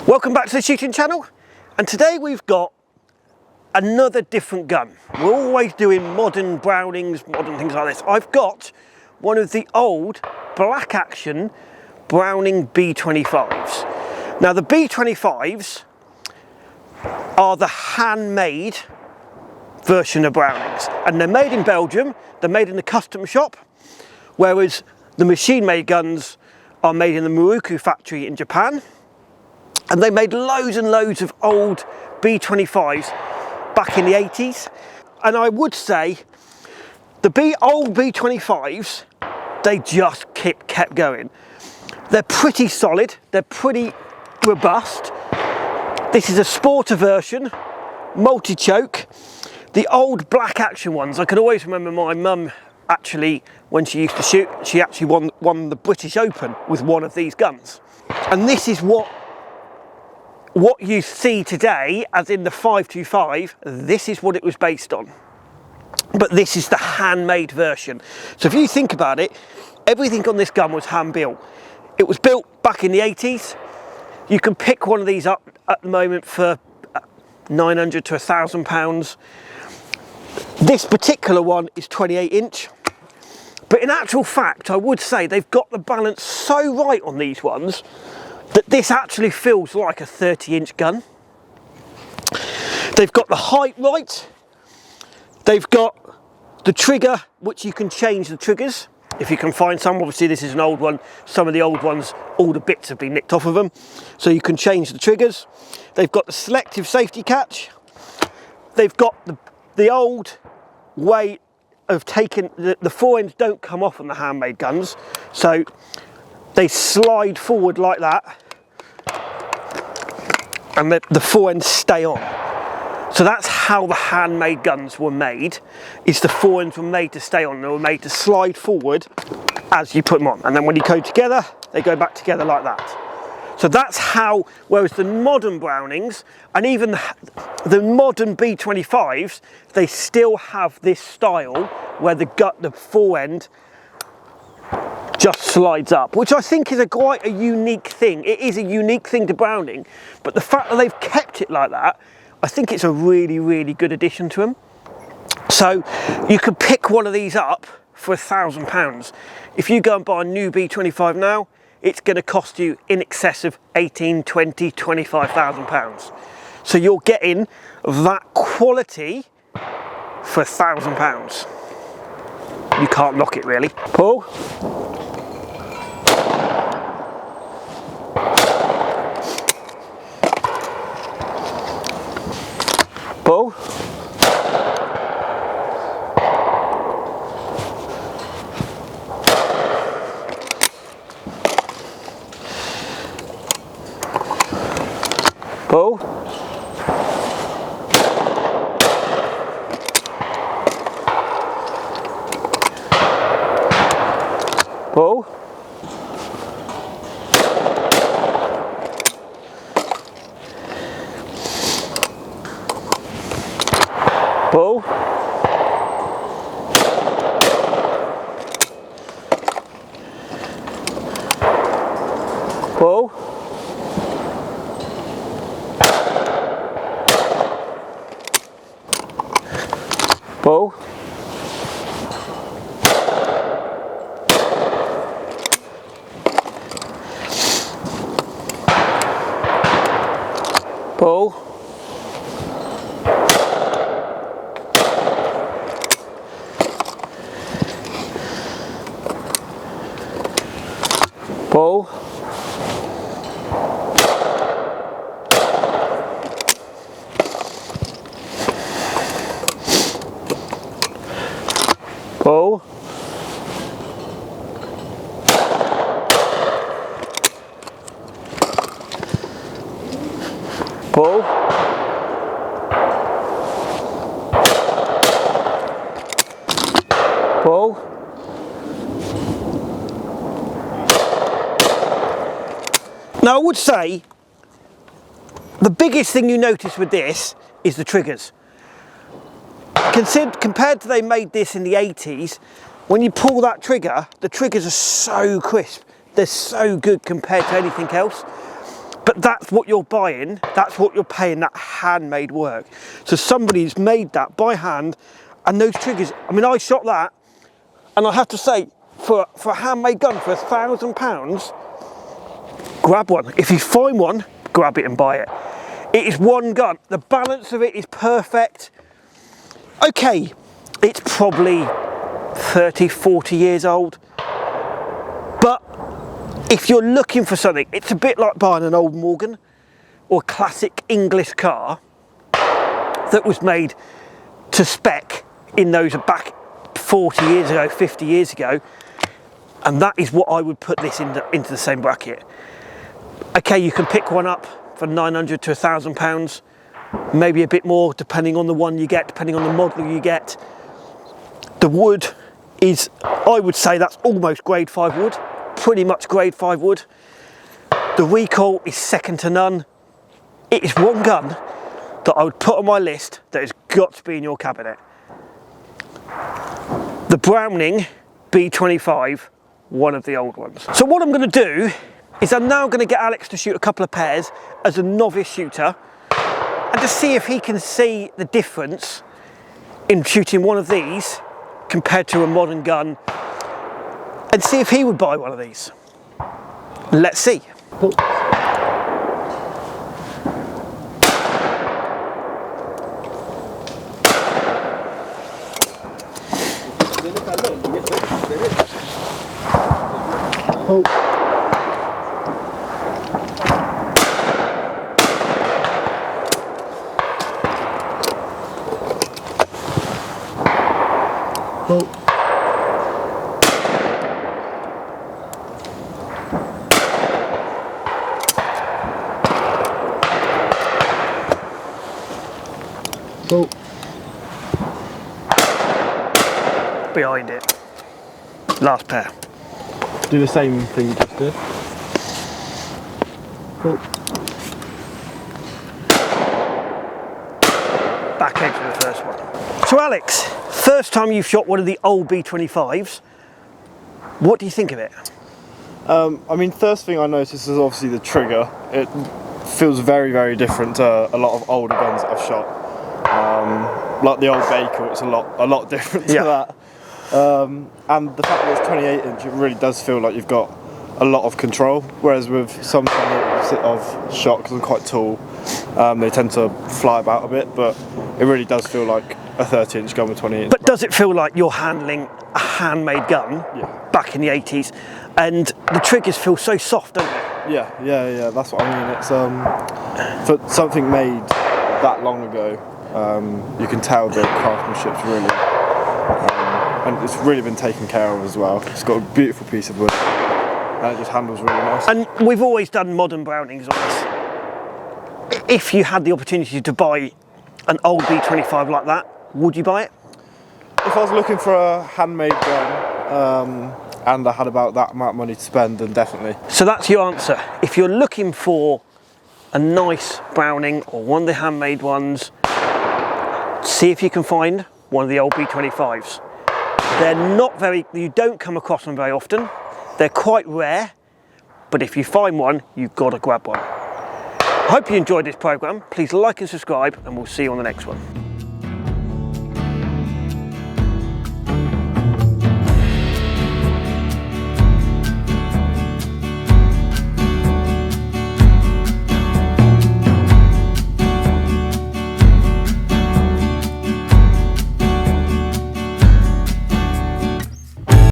Welcome back to the shooting channel, and today we've got another different gun. We're always doing modern Brownings, modern things like this. I've got one of the old black action Browning B25s. Now the B25s are the handmade version of Brownings, and they're made in Belgium, they're made in the custom shop, whereas the machine made guns are made in the Muruku factory in Japan. And they made loads and loads of old B25s back in the 80s. And I would say the old B25s, they just kept going. They're pretty solid, they're pretty robust. This is a sporter version, multi-choke. The old black action ones, I can always remember my mum actually, when she used to shoot, she actually won the British Open with one of these guns. And this is what you see today, as in the 525, this is what it was based on. But this is the handmade version. So if you think about it, everything on this gun was hand built. It was built back in the 80s. You can pick one of these up at the moment for 900 to £1,000. This particular one is 28 inch. But in actual fact, I would say they've got the balance so right on these ones that this actually feels like a 30-inch gun. They've got the height right. They've got the trigger, which you can change the triggers if you can find some. Obviously this is an old one. Some of the old ones, all the bits have been nicked off of them. So you can change the triggers. They've got the selective safety catch. They've got the old way of taking, the forends don't come off on the handmade guns. So they slide forward like that, and the forends stay on. So that's how the handmade guns were made, is the forends were made to stay on. They were made to slide forward as you put them on. And then when you go together, they go back together like that. So that's how, whereas the modern Brownings, and even the modern B25s, they still have this style where the forend just slides up, which I think is quite a unique thing. It is a unique thing to Browning, but the fact that they've kept it like that, I think it's a really, really good addition to them. So you could pick one of these up for £1,000. If you go and buy a new B25 now, it's going to cost you in excess of 18, 20, £25,000. So you're getting that quality for £1,000. You can't knock it, really. Pull. Pull. Pull. Pull. Pull. Pull. Pull. Pull. Pull. Pull. Pull. Pull. Now I would say the biggest thing you notice with this is the triggers. Compared to they made this in the 80s, when you pull that trigger, the triggers are so crisp. They're so good compared to anything else. But that's what you're buying, that's what you're paying, that handmade work. So somebody's made that by hand, and those triggers, I mean, I shot that, and I have to say, for a handmade gun for £1,000, grab one. If you find one, grab it and buy it. It is one gun. The balance of it is perfect. Okay, it's probably 30, 40 years old. But if you're looking for something, it's a bit like buying an old Morgan or a classic English car that was made to spec in those back 40 years ago, 50 years ago. And that is what I would put this into the same bracket. Okay, you can pick one up for £900 to £1,000, maybe a bit more depending on the one you get, depending on the model you get. The wood is, I would say that's almost grade 5 wood, pretty much grade 5 wood. The recoil is second to none. It is one gun that I would put on my list that has got to be in your cabinet. The Browning B25, one of the old ones. So what I'm going to do is I'm now going to get Alex to shoot a couple of pairs as a novice shooter and to see if he can see the difference in shooting one of these compared to a modern gun, and see if he would buy one of these. Let's see. Behind it. Last pair. Do the same thing you just did. Cool. Back edge of the first one. So Alex, first time you've shot one of the old B25s, what do you think of it? I mean, first thing I noticed is obviously the trigger. It feels very, very different to a lot of older guns that I've shot. Like the old Baker, it's a lot different to that. And the fact that it's 28 inch, it really does feel like you've got a lot of control. Whereas with some I've shot, because I'm quite tall, they tend to fly about a bit, but it really does feel like a 30 inch gun with 28 inch. But does it feel like you're handling a handmade gun back in the 80s? And the triggers feel so soft, don't they? Yeah, that's what I mean. It's for something made that long ago, you can tell the craftsmanship's really, and it's really been taken care of as well. It's got a beautiful piece of wood, and it just handles really nice. And we've always done modern Brownings on this. If you had the opportunity to buy an old B25 like that, would you buy it? If I was looking for a handmade gun, and I had about that amount of money to spend, then definitely. So that's your answer. If you're looking for a nice Browning or one of the handmade ones, see if you can find one of the old B25s. They're not very, you don't come across them very often. They're quite rare, but if you find one, you've got to grab one. I hope you enjoyed this program. Please like and subscribe, and we'll see you on the next one.